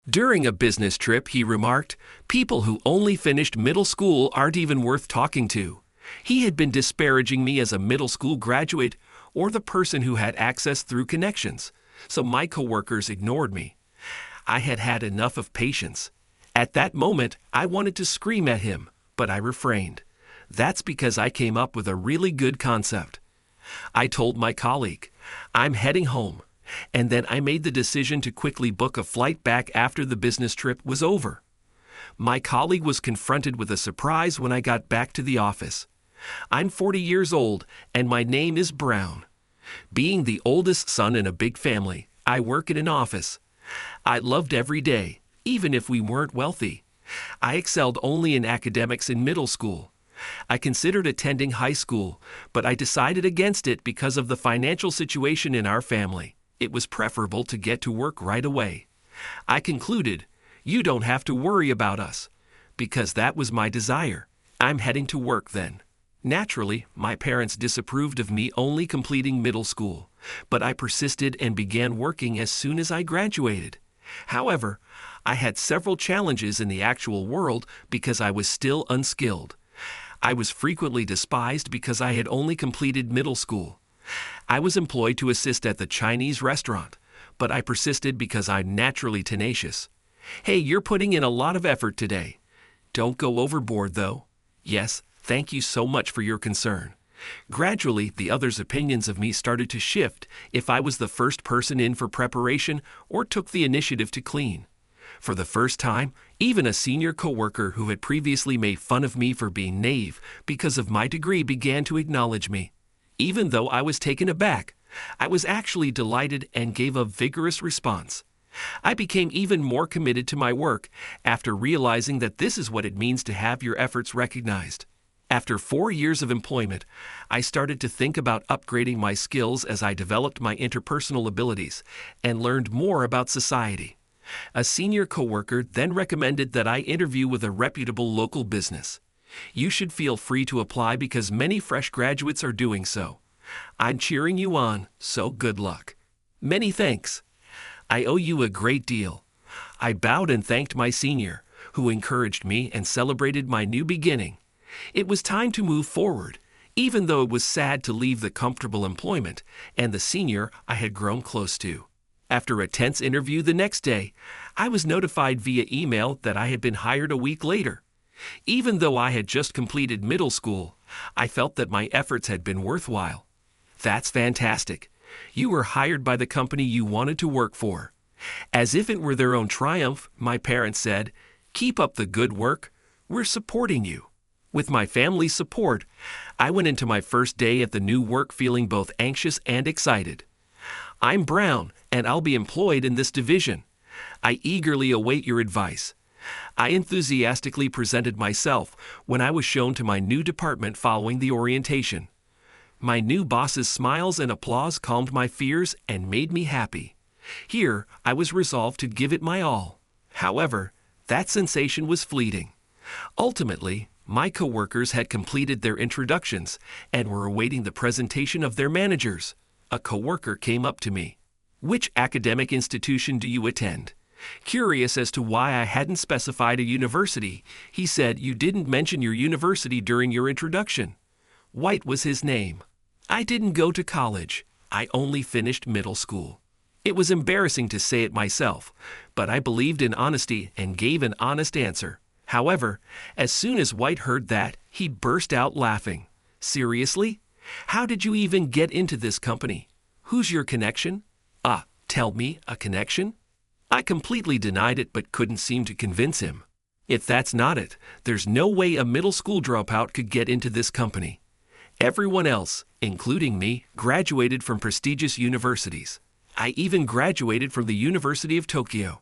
During a business trip, he remarked, "People who only finished middle school aren't even worth talking to." He had been disparaging me as a middle school graduate or the person who had access through connections, so my coworkers ignored me. I had had enough of patience. At that moment, I wanted to scream at him, but I refrained. That's because I came up with a really good concept. I told my colleague, "I'm heading home," and then I made the decision to quickly book a flight back after the business trip was over. My colleague was confronted with a surprise when I got back to the office. I'm 40 years old, and my name is Brown. Being the oldest son in a big family, I work in an office. I loved every day, even if we weren't wealthy. I excelled only in academics in middle school. I considered attending high school, but I decided against it because of the financial situation in our family. It was preferable to get to work right away. I concluded, "You don't have to worry about us," because that was my desire. I'm heading to work then. Naturally, my parents disapproved of me only completing middle school, but I persisted and began working as soon as I graduated. However, I had several challenges in the actual world because I was still unskilled. I was frequently despised because I had only completed middle school. I was employed to assist at the Chinese restaurant, but I persisted because I'm naturally tenacious. "Hey, you're putting in a lot of effort today. Don't go overboard, though." "Yes, thank you so much for your concern." Gradually, the others' opinions of me started to shift if I was the first person in for preparation or took the initiative to clean. For the first time, even a senior coworker who had previously made fun of me for being naive because of my degree began to acknowledge me. Even though I was taken aback, I was actually delighted and gave a vigorous response. I became even more committed to my work after realizing that this is what it means to have your efforts recognized. After 4 years of employment, I started to think about upgrading my skills as I developed my interpersonal abilities and learned more about society. A senior coworker then recommended that I interview with a reputable local business. You should feel free to apply because many fresh graduates are doing so. I'm cheering you on, so good luck. Many thanks. I owe you a great deal. I bowed and thanked my senior, who encouraged me and celebrated my new beginning. It was time to move forward, even though it was sad to leave the comfortable employment and the senior I had grown close to. After a tense interview the next day, I was notified via email that I had been hired a week later. Even though I had just completed middle school, I felt that my efforts had been worthwhile. That's fantastic. You were hired by the company you wanted to work for. As if it were their own triumph, my parents said, "Keep up the good work. We're supporting you." With my family's support, I went into my first day at the new work feeling both anxious and excited. I'm Brown, and I'll be employed in this division. I eagerly await your advice. I enthusiastically presented myself when I was shown to my new department following the orientation. My new boss's smiles and applause calmed my fears and made me happy. Here, I was resolved to give it my all. However, that sensation was fleeting. Ultimately, my coworkers had completed their introductions and were awaiting the presentation of their managers. A coworker came up to me. "Which academic institution do you attend?" Curious as to why I hadn't specified a university, he said, "You didn't mention your university during your introduction." White was his name. I didn't go to college. I only finished middle school. It was embarrassing to say it myself, but I believed in honesty and gave an honest answer. However, as soon as White heard that, he burst out laughing. "Seriously? How did you even get into this company? Who's your connection?" Tell me, a connection? I completely denied it but couldn't seem to convince him. If that's not it, there's no way a middle school dropout could get into this company. Everyone else, including me, graduated from prestigious universities. I even graduated from the University of Tokyo.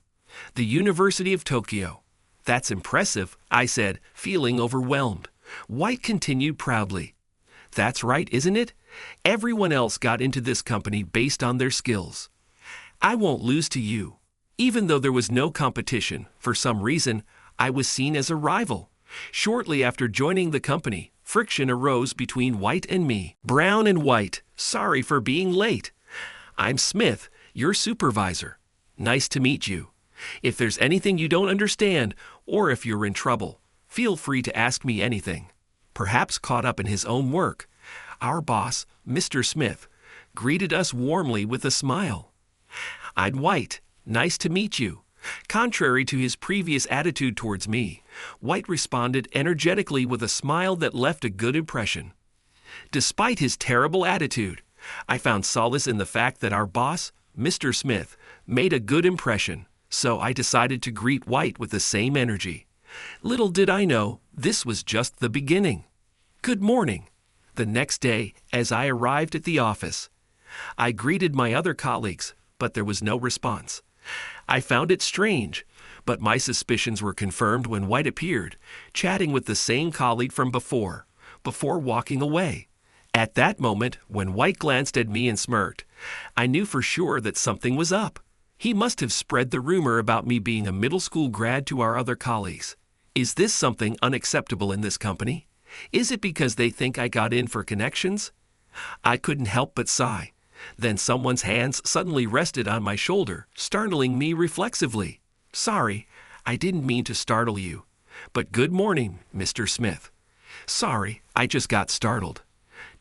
The University of Tokyo. That's impressive, I said, feeling overwhelmed. White continued proudly. That's right, isn't it? Everyone else got into this company based on their skills. I won't lose to you. Even though there was no competition, for some reason, I was seen as a rival. Shortly after joining the company, friction arose between White and me. "Brown and White, sorry for being late. I'm Smith, your supervisor. Nice to meet you. If there's anything you don't understand, or if you're in trouble, feel free to ask me anything. Perhaps caught up in his own work, our boss, Mr. Smith, greeted us warmly with a smile. "I'm White. Nice to meet you." Contrary to his previous attitude towards me, White responded energetically with a smile that left a good impression. Despite his terrible attitude, I found solace in the fact that our boss, Mr. Smith, made a good impression, so I decided to greet White with the same energy. Little did I know, this was just the beginning. "Good morning." The next day, as I arrived at the office, I greeted my other colleagues, but there was no response. I found it strange, but my suspicions were confirmed when White appeared, chatting with the same colleague from before walking away. At that moment, when White glanced at me and smirked, I knew for sure that something was up. He must have spread the rumor about me being a middle school grad to our other colleagues. Is this something unacceptable in this company? Is it because they think I got in for connections? I couldn't help but sigh. Then someone's hands suddenly rested on my shoulder, startling me reflexively. "Sorry, I didn't mean to startle you. But good morning, Mr. Smith." "Sorry, I just got startled."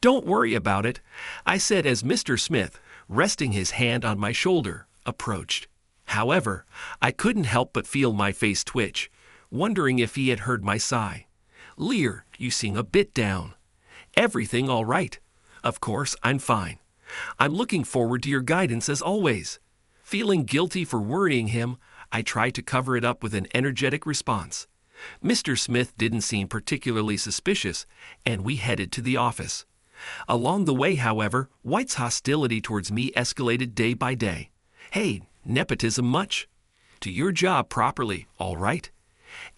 "Don't worry about it," I said as Mr. Smith, resting his hand on my shoulder, approached. However, I couldn't help but feel my face twitch, wondering if he had heard my sigh. "Lear, you seem a bit down." "Everything all right. Of course, I'm fine. I'm looking forward to your guidance as always." Feeling guilty for worrying him, I tried to cover it up with an energetic response. Mr. Smith didn't seem particularly suspicious, and we headed to the office. Along the way, however, White's hostility towards me escalated day by day. "Hey, nepotism much? Do your job properly, all right?"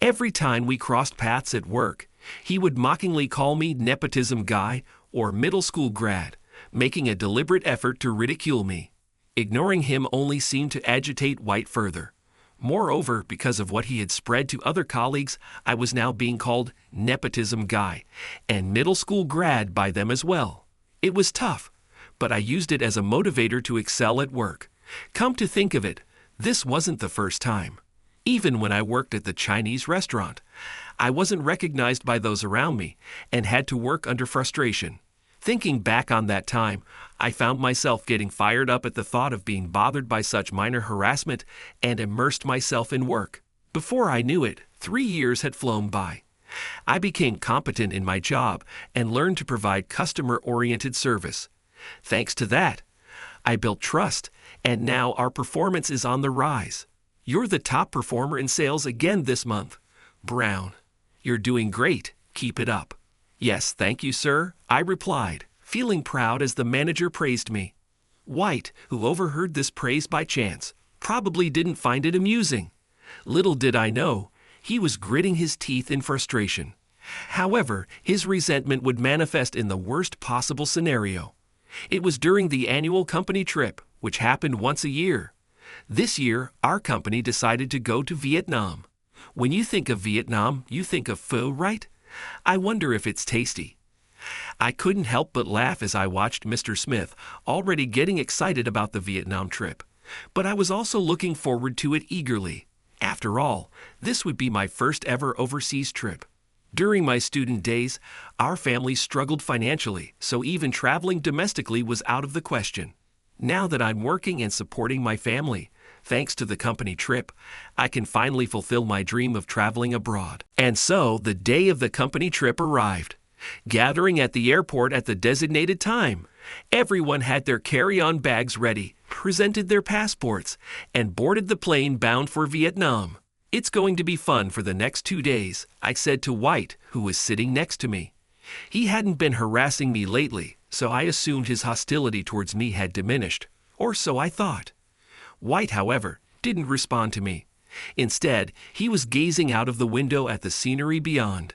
Every time we crossed paths at work, he would mockingly call me nepotism guy or middle school grad, making a deliberate effort to ridicule me. Ignoring him only seemed to agitate White further. Moreover, because of what he had spread to other colleagues, I was now being called nepotism guy and middle school grad by them as well. It was tough, but I used it as a motivator to excel at work. Come to think of it, this wasn't the first time. Even when I worked at the Chinese restaurant, I wasn't recognized by those around me and had to work under frustration. Thinking back on that time, I found myself getting fired up at the thought of being bothered by such minor harassment and immersed myself in work. Before I knew it, 3 years had flown by. I became competent in my job and learned to provide customer-oriented service. Thanks to that, I built trust, and now our performance is on the rise. "You're the top performer in sales again this month, Brown. You're doing great. Keep it up." "Yes, thank you, sir," I replied, feeling proud as the manager praised me. White, who overheard this praise by chance, probably didn't find it amusing. Little did I know, he was gritting his teeth in frustration. However, his resentment would manifest in the worst possible scenario. It was during the annual company trip, which happened once a year. This year, our company decided to go to Vietnam. When you think of Vietnam, you think of pho, right? I wonder if it's tasty. I couldn't help but laugh as I watched Mr. Smith already getting excited about the Vietnam trip, but I was also looking forward to it eagerly. After all, this would be my first ever overseas trip. During my student days, our family struggled financially, so even traveling domestically was out of the question. Now that I'm working and supporting my family, thanks to the company trip, I can finally fulfill my dream of traveling abroad. And so, the day of the company trip arrived. Gathering at the airport at the designated time, everyone had their carry-on bags ready, presented their passports, and boarded the plane bound for Vietnam. "It's going to be fun for the next 2 days," I said to White, who was sitting next to me. He hadn't been harassing me lately, so I assumed his hostility towards me had diminished, or so I thought. White, however, didn't respond to me. Instead, he was gazing out of the window at the scenery beyond.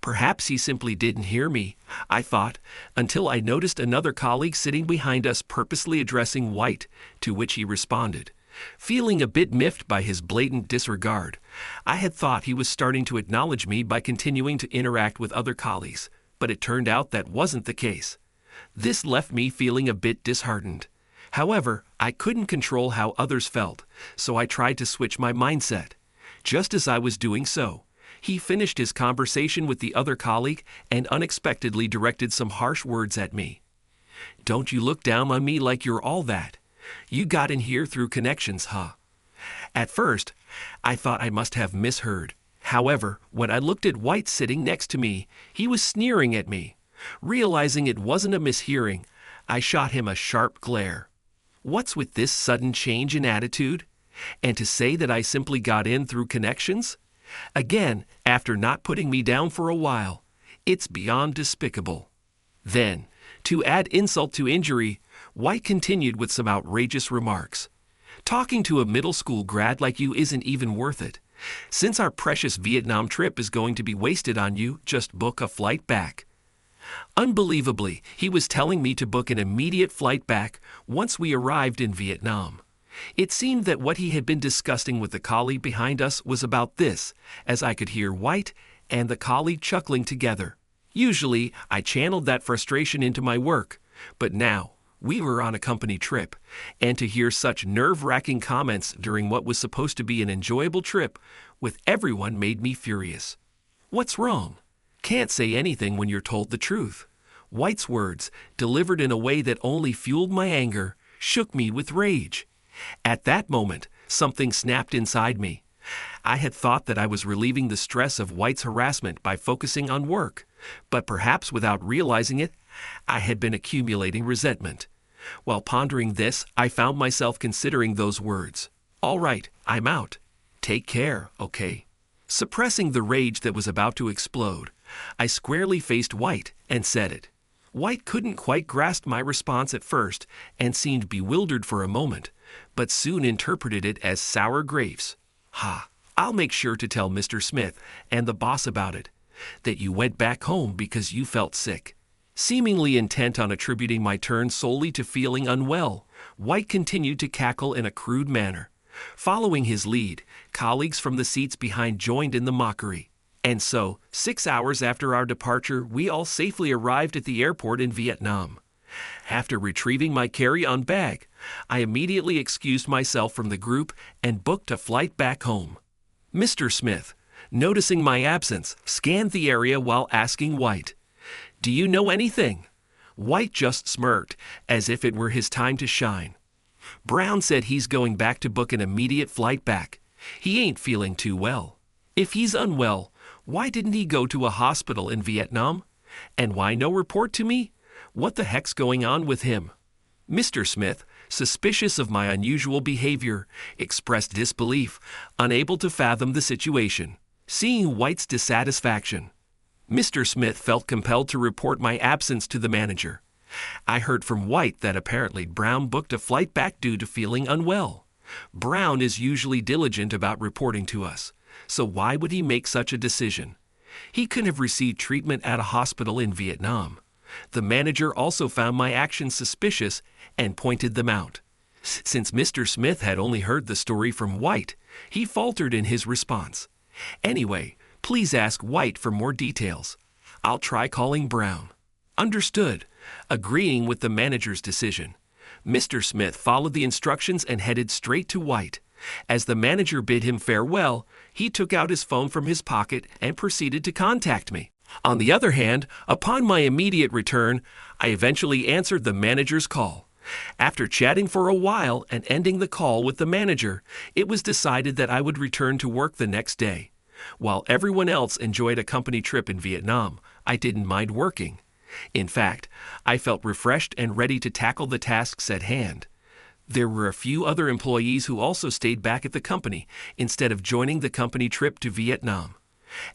Perhaps he simply didn't hear me, I thought, until I noticed another colleague sitting behind us purposely addressing White, to which he responded. Feeling a bit miffed by his blatant disregard, I had thought he was starting to acknowledge me by continuing to interact with other colleagues, but it turned out that wasn't the case. This left me feeling a bit disheartened. However, I couldn't control how others felt, so I tried to switch my mindset. Just as I was doing so, he finished his conversation with the other colleague and unexpectedly directed some harsh words at me. "Don't you look down on me like you're all that. You got in here through connections, huh?" At first, I thought I must have misheard. However, when I looked at White sitting next to me, he was sneering at me. Realizing it wasn't a mishearing, I shot him a sharp glare. What's with this sudden change in attitude? And to say that I simply got in through connections? Again, after not putting me down for a while, it's beyond despicable. Then, to add insult to injury, White continued with some outrageous remarks. "Talking to a middle school grad like you isn't even worth it. Since our precious Vietnam trip is going to be wasted on you, just book a flight back." Unbelievably, he was telling me to book an immediate flight back once we arrived in Vietnam. It seemed that what he had been discussing with the colleague behind us was about this, as I could hear White and the colleague chuckling together. Usually, I channeled that frustration into my work, but now, we were on a company trip, and to hear such nerve-wracking comments during what was supposed to be an enjoyable trip with everyone made me furious. What's wrong? Can't say anything when you're told the truth. White's words, delivered in a way that only fueled my anger, shook me with rage. At that moment, something snapped inside me. I had thought that I was relieving the stress of White's harassment by focusing on work, but perhaps without realizing it, I had been accumulating resentment. While pondering this, I found myself considering those words. "All right, I'm out. Take care, okay?" Suppressing the rage that was about to explode, I squarely faced White and said it. White couldn't quite grasp my response at first and seemed bewildered for a moment, but soon interpreted it as sour grapes. "Ha, I'll make sure to tell Mr. Smith and the boss about it, that you went back home because you felt sick." Seemingly intent on attributing my turn solely to feeling unwell, White continued to cackle in a crude manner. Following his lead, colleagues from the seats behind joined in the mockery. And so, 6 hours after our departure, we all safely arrived at the airport in Vietnam. After retrieving my carry-on bag, I immediately excused myself from the group and booked a flight back home. Mr. Smith, noticing my absence, scanned the area while asking White, "Do you know anything?" White just smirked, as if it were his time to shine. "Brown said he's going back to book an immediate flight back. He ain't feeling too well. If he's unwell, why didn't he go to a hospital in Vietnam? And why no report to me? What the heck's going on with him?" Mr. Smith, suspicious of my unusual behavior, expressed disbelief, unable to fathom the situation. Seeing White's dissatisfaction, Mr. Smith felt compelled to report my absence to the manager. I heard from White that apparently Brown booked a flight back due to feeling unwell. Brown is usually diligent about reporting to us, so why would he make such a decision? He could have received treatment at a hospital in Vietnam. The manager also found my actions suspicious and pointed them out. Since Mr. Smith had only heard the story from White, he faltered in his response. "Anyway, please ask White for more details. I'll try calling Brown." Understood. Agreeing with the manager's decision, Mr. Smith followed the instructions and headed straight to White. As the manager bid him farewell, he took out his phone from his pocket and proceeded to contact me. On the other hand, upon my immediate return, I eventually answered the manager's call. After chatting for a while and ending the call with the manager, it was decided that I would return to work the next day. While everyone else enjoyed a company trip in Vietnam, I didn't mind working. In fact, I felt refreshed and ready to tackle the tasks at hand. There were a few other employees who also stayed back at the company instead of joining the company trip to Vietnam.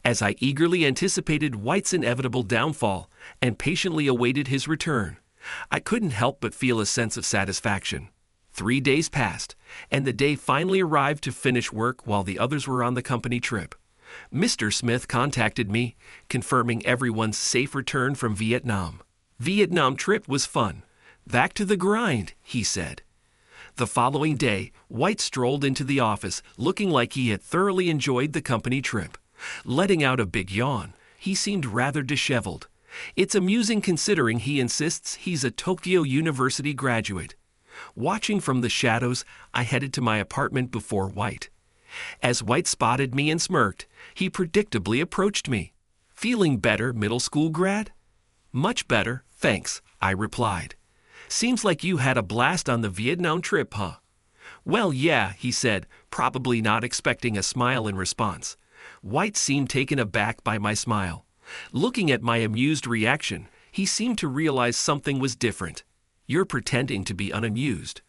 As I eagerly anticipated White's inevitable downfall and patiently awaited his return, I couldn't help but feel a sense of satisfaction. 3 days passed, and the day finally arrived to finish work while the others were on the company trip. Mr. Smith contacted me, confirming everyone's safe return from Vietnam. Vietnam trip was fun. Back to the grind, he said. The following day, White strolled into the office looking like he had thoroughly enjoyed the company trip. Letting out a big yawn, he seemed rather disheveled. It's amusing considering he insists he's a Tokyo University graduate. Watching from the shadows, I headed to my apartment before White. As White spotted me and smirked, he predictably approached me. "Feeling better, middle school grad?" "Much better, thanks," I replied. "Seems like you had a blast on the Vietnam trip, huh?" "Well, yeah," he said, probably not expecting a smile in response. White seemed taken aback by my smile. Looking at my amused reaction, he seemed to realize something was different. "You're pretending to be unamused.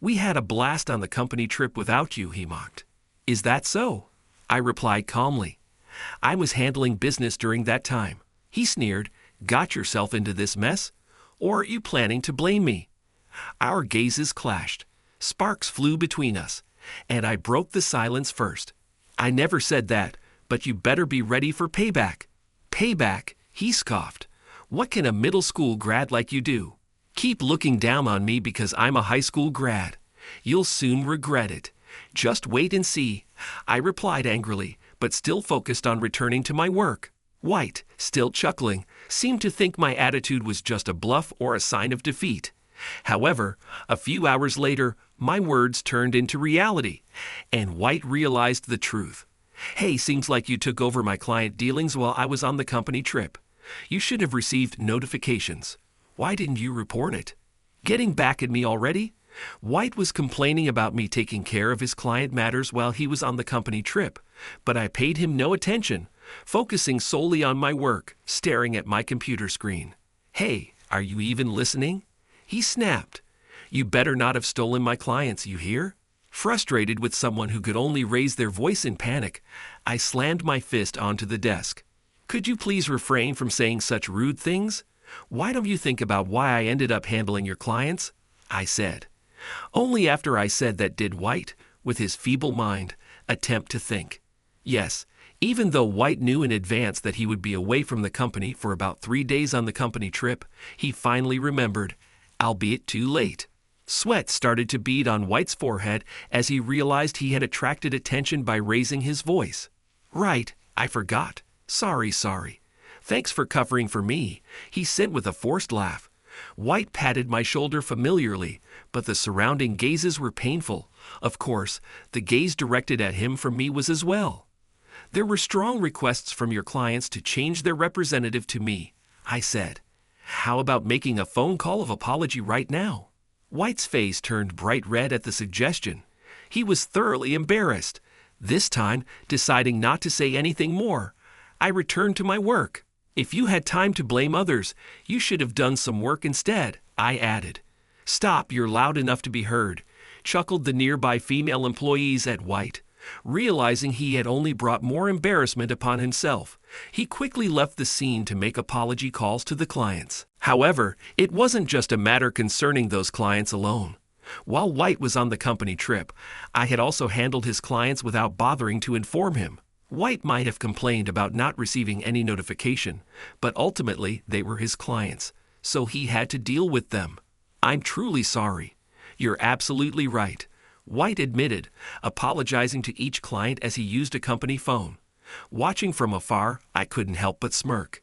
We had a blast on the company trip without you," he mocked. "Is that so?" I replied calmly. "I was handling business during that time." He sneered. "Got yourself into this mess? Or are you planning to blame me?" Our gazes clashed. Sparks flew between us, and I broke the silence first. "I never said that, but you better be ready for payback." "Payback?" he scoffed. "What can a middle school grad like you do? Keep looking down on me because I'm a high school grad. You'll soon regret it. Just wait and see," I replied angrily, but still focused on returning to my work. White, still chuckling, seemed to think my attitude was just a bluff or a sign of defeat. However, a few hours later, my words turned into reality, and White realized the truth. "Hey, seems like you took over my client dealings while I was on the company trip. You should have received notifications. Why didn't you report it?" Getting back at me already? White was complaining about me taking care of his client matters while he was on the company trip, but I paid him no attention, focusing solely on my work, staring at my computer screen. "Hey, are you even listening?" He snapped. "You better not have stolen my clients, you hear?" Frustrated with someone who could only raise their voice in panic, I slammed my fist onto the desk. "Could you please refrain from saying such rude things? Why don't you think about why I ended up handling your clients?" I said. Only after I said that did White, with his feeble mind, attempt to think. Yes, even though White knew in advance that he would be away from the company for about 3 days on the company trip, he finally remembered, albeit too late. Sweat started to bead on White's forehead as he realized he had attracted attention by raising his voice. "Right, I forgot. Sorry. Thanks for covering for me," he said with a forced laugh. White patted my shoulder familiarly, but the surrounding gazes were painful. Of course, the gaze directed at him from me was as well. "There were strong requests from your clients to change their representative to me," I said. "How about making a phone call of apology right now?" White's face turned bright red at the suggestion. He was thoroughly embarrassed. This time, deciding not to say anything more, I returned to my work. "If you had time to blame others, you should have done some work instead," I added. "Stop, you're loud enough to be heard," chuckled the nearby female employees at White. Realizing he had only brought more embarrassment upon himself, he quickly left the scene to make apology calls to the clients. However, it wasn't just a matter concerning those clients alone. While White was on the company trip, I had also handled his clients without bothering to inform him. White might have complained about not receiving any notification, but ultimately they were his clients, so he had to deal with them. "I'm truly sorry." "You're absolutely right," White admitted, apologizing to each client as he used a company phone. Watching from afar, I couldn't help but smirk.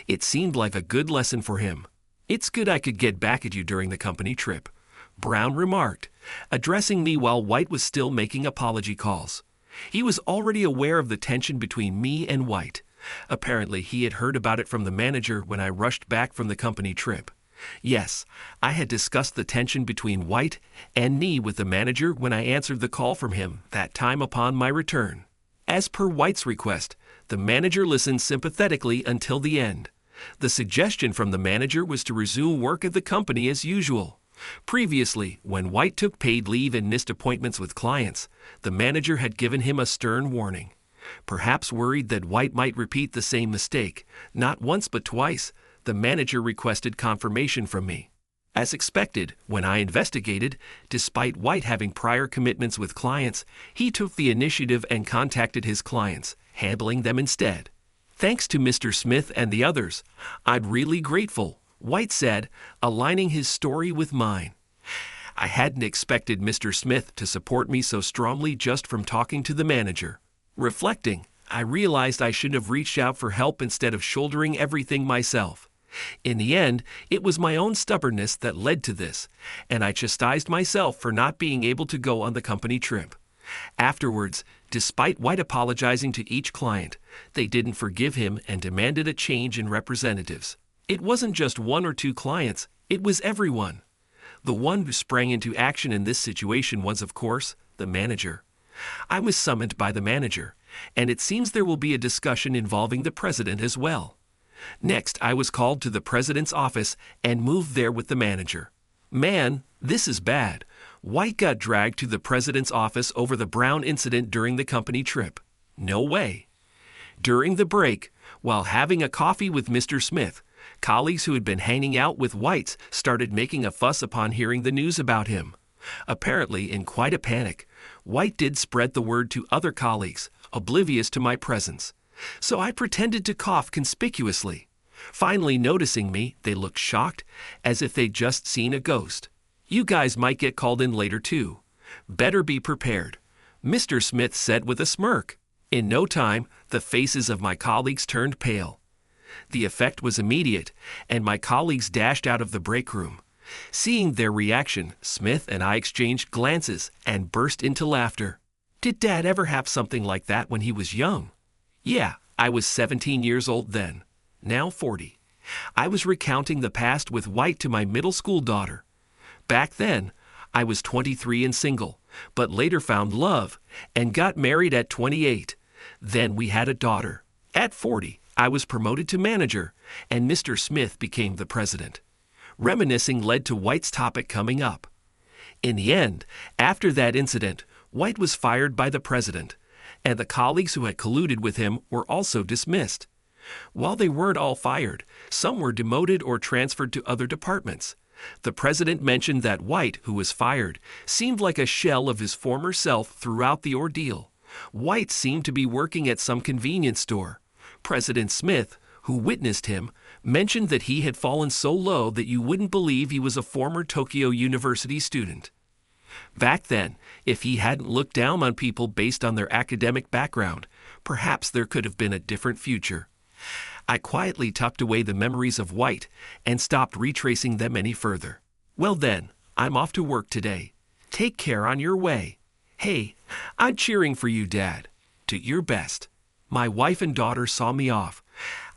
It seemed like a good lesson for him. "It's good I could get back at you during the company trip," Brown remarked, addressing me while White was still making apology calls. He was already aware of the tension between me and White. Apparently, he had heard about it from the manager when I rushed back from the company trip. Yes, I had discussed the tension between White and me with the manager when I answered the call from him that time upon my return. As per White's request, the manager listened sympathetically until the end. The suggestion from the manager was to resume work at the company as usual. Previously, when White took paid leave and missed appointments with clients, the manager had given him a stern warning. Perhaps worried that White might repeat the same mistake, not once but twice, the manager requested confirmation from me. As expected, when I investigated, despite White having prior commitments with clients, he took the initiative and contacted his clients, handling them instead. "Thanks to Mr. Smith and the others, I'm really grateful," White said, aligning his story with mine. I hadn't expected Mr. Smith to support me so strongly just from talking to the manager. Reflecting, I realized I should have reached out for help instead of shouldering everything myself. In the end, it was my own stubbornness that led to this, and I chastised myself for not being able to go on the company trip. Afterwards, despite White apologizing to each client, they didn't forgive him and demanded a change in representatives. It wasn't just one or two clients, it was everyone. The one who sprang into action in this situation was, of course, the manager. I was summoned by the manager, and it seems there will be a discussion involving the president as well. Next, I was called to the president's office and moved there with the manager. Man, this is bad. White got dragged to the president's office over the Brown incident during the company trip. No way. During the break, while having a coffee with Mr. Smith, colleagues who had been hanging out with Whites started making a fuss upon hearing the news about him. Apparently, in quite a panic, White did spread the word to other colleagues, oblivious to my presence. So I pretended to cough conspicuously. Finally noticing me, they looked shocked, as if they'd just seen a ghost. You guys might get called in later too. Better be prepared, Mr. Smith said with a smirk. In no time, the faces of my colleagues turned pale. The effect was immediate, and my colleagues dashed out of the break room. Seeing their reaction, Smith and I exchanged glances and burst into laughter. Did Dad ever have something like that when he was young? Yeah, I was 17 years old then, now 40. I was recounting the past with White to my middle school daughter. Back then, I was 23 and single, but later found love and got married at 28. Then we had a daughter. At 40, I was promoted to manager, and Mr. Smith became the president. Reminiscing led to White's topic coming up. In the end, after that incident, White was fired by the president, and the colleagues who had colluded with him were also dismissed. While they weren't all fired, some were demoted or transferred to other departments. The president mentioned that White, who was fired, seemed like a shell of his former self throughout the ordeal. White seemed to be working at some convenience store. President Smith, who witnessed him, mentioned that he had fallen so low that you wouldn't believe he was a former Tokyo University student. Back then, if he hadn't looked down on people based on their academic background, perhaps there could have been a different future. I quietly tucked away the memories of White and stopped retracing them any further. Well then, I'm off to work today. Take care on your way. Hey, I'm cheering for you, Dad. Do your best. My wife and daughter saw me off.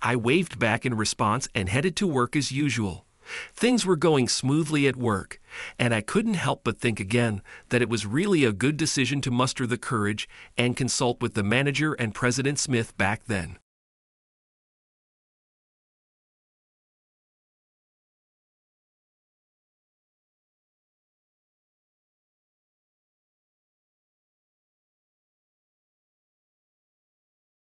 I waved back in response and headed to work as usual. Things were going smoothly at work, and I couldn't help but think again that it was really a good decision to muster the courage and consult with the manager and President Smith back then.